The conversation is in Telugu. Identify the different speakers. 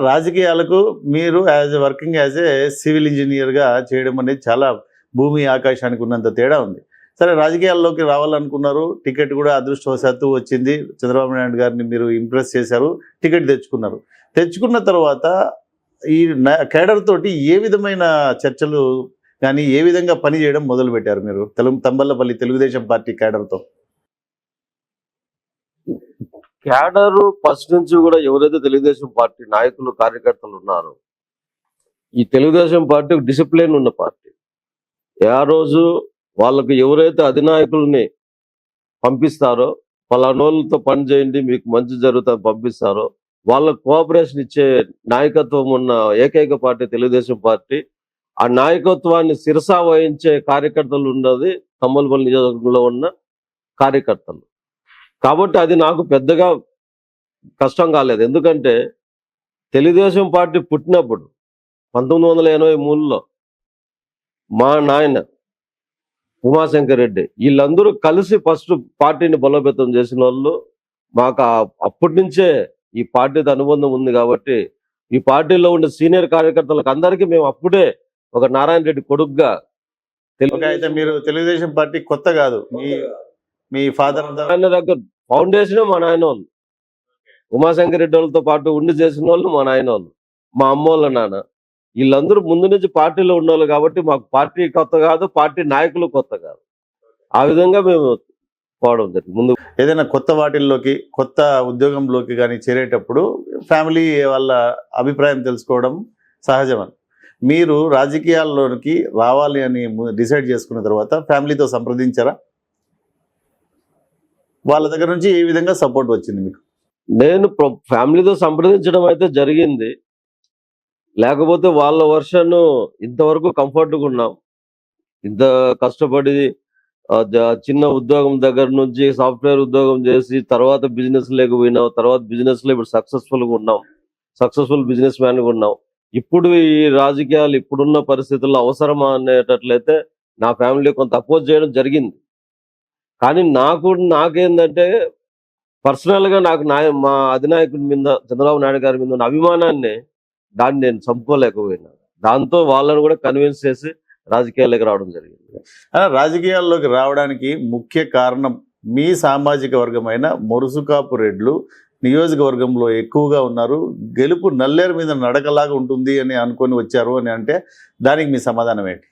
Speaker 1: రాజకీయాలకు మీరు వర్కింగ్ యాజ్ ఏ సివిల్ ఇంజనీర్గా చేయడం అనేది చాలా భూమి ఆకాశానికి ఉన్నంత తేడా ఉంది. సరే, రాజకీయాల్లోకి రావాలనుకున్నారు, టికెట్ కూడా అదృష్టవశాత్తు వచ్చింది. చంద్రబాబు నాయుడు గారిని మీరు ఇంప్రెస్ చేశారు, టికెట్ తెచ్చుకున్నారు. తెచ్చుకున్న తర్వాత ఈ కేడర్ తోటి ఏ విధమైన చర్చలు కానీ ఏ విధంగా పని చేయడం మొదలుపెట్టారు మీరు తంబళ్లపల్లి తెలుగుదేశం పార్టీ కేడర్తో?
Speaker 2: క్యాడర్ ఫస్ట్ నుంచి కూడా ఎవరైతే తెలుగుదేశం పార్టీ నాయకులు కార్యకర్తలు ఉన్నారో, ఈ తెలుగుదేశం పార్టీ డిసిప్లిన్ ఉన్న పార్టీ. ఆ రోజు వాళ్ళకు ఎవరైతే అధినాయకుల్ని పంపిస్తారో, పలానోళ్ళతో పని చేయండి మీకు మంచి జరుగుతుంది పంపిస్తారో, వాళ్ళకు కోఆపరేషన్ ఇచ్చే నాయకత్వం ఉన్న ఏకైక పార్టీ తెలుగుదేశం పార్టీ. ఆ నాయకత్వాన్ని శిరసా వహించే కార్యకర్తలు ఉన్నది తంబలపల్లి నియోజకవర్గంలో ఉన్న కార్యకర్తలు. కాబట్టి అది నాకు పెద్దగా కష్టం కాలేదు. ఎందుకంటే తెలుగుదేశం పార్టీ పుట్టినప్పుడు 1983లో మా నాయన ఉమాశంకర్ రెడ్డి వీళ్ళందరూ కలిసి ఫస్ట్ పార్టీని బలోపేతం చేసిన వాళ్ళు. మాకు అప్పటి నుంచే ఈ పార్టీతో అనుబంధం ఉంది. కాబట్టి ఈ పార్టీలో ఉండే సీనియర్ కార్యకర్తలకు అందరికీ మేము అప్పుడే ఒక నారాయణ రెడ్డి కొడుకుగా
Speaker 1: అయితే మీరు తెలుగుదేశం పార్టీ కొత్త కాదు, మీ ఫాదర్
Speaker 2: దగ్గర ఫౌండేషన్ మా నాయన వాళ్ళు, ఉమాశంకర్ రెడ్డి వాళ్ళతో పాటు ఉండి చేసిన వాళ్ళు మా నాయన వాళ్ళు, మా అమ్మ వాళ్ళ నాన్న. వీళ్ళందరూ ముందు నుంచి పార్టీలో ఉన్నవాళ్ళు. కాబట్టి మాకు పార్టీ కొత్త కాదు, పార్టీ నాయకులు కొత్త కాదు. ఆ విధంగా మేము పోవడం జరిగింది. ముందు
Speaker 1: ఏదైనా కొత్త వాటిల్లోకి, కొత్త ఉద్యోగంలోకి కానీ చేరేటప్పుడు ఫ్యామిలీ వాళ్ళ అభిప్రాయం తెలుసుకోవడం సహజమని, మీరు రాజకీయాల్లోకి రావాలి అని డిసైడ్ చేసుకున్న తర్వాత ఫ్యామిలీతో సంప్రదించారా? వాళ్ళ దగ్గర నుంచి ఏ విధంగా సపోర్ట్ వచ్చింది మీకు?
Speaker 2: నేను ఫ్యామిలీతో సంప్రదించడం అయితే జరిగింది. లేకపోతే వాళ్ళ వర్షన్ ఇంతవరకు కంఫర్ట్గా ఉన్నాం. ఇంత కష్టపడి చిన్న ఉద్యోగం దగ్గర నుంచి సాఫ్ట్వేర్ ఉద్యోగం చేసి తర్వాత బిజినెస్ లేకపోయినాం, తర్వాత బిజినెస్ లో ఇప్పుడు సక్సెస్ఫుల్గా ఉన్నాం, సక్సెస్ఫుల్ బిజినెస్ మ్యాన్గా ఉన్నాం. ఇప్పుడు ఈ రాజకీయాలు ఇప్పుడున్న పరిస్థితుల్లో అవసరమా అనేటట్లయితే నా ఫ్యామిలీ కొంత అపోజ్ చేయడం జరిగింది. కానీ నాకేందంటే పర్సనల్గా నాకు మా అధినాయకుడి మీద, చంద్రబాబు నాయుడు గారి మీద ఉన్న అభిమానాన్ని దాన్ని నేను చంపుకోలేకపోయినా. దాంతో వాళ్ళని కూడా కన్విన్స్ చేసి రాజకీయాల్లోకి రావడం జరిగింది.
Speaker 1: రాజకీయాల్లోకి రావడానికి ముఖ్య కారణం మీ సామాజిక వర్గమైన మొరుసుకాపు రెడ్లు నియోజకవర్గంలో ఎక్కువగా ఉన్నారు, గెలుపు నల్లేరు మీద నడకలాగా ఉంటుంది అని అనుకొని వచ్చారు అని అంటే దానికి మీ సమాధానం ఏంటి?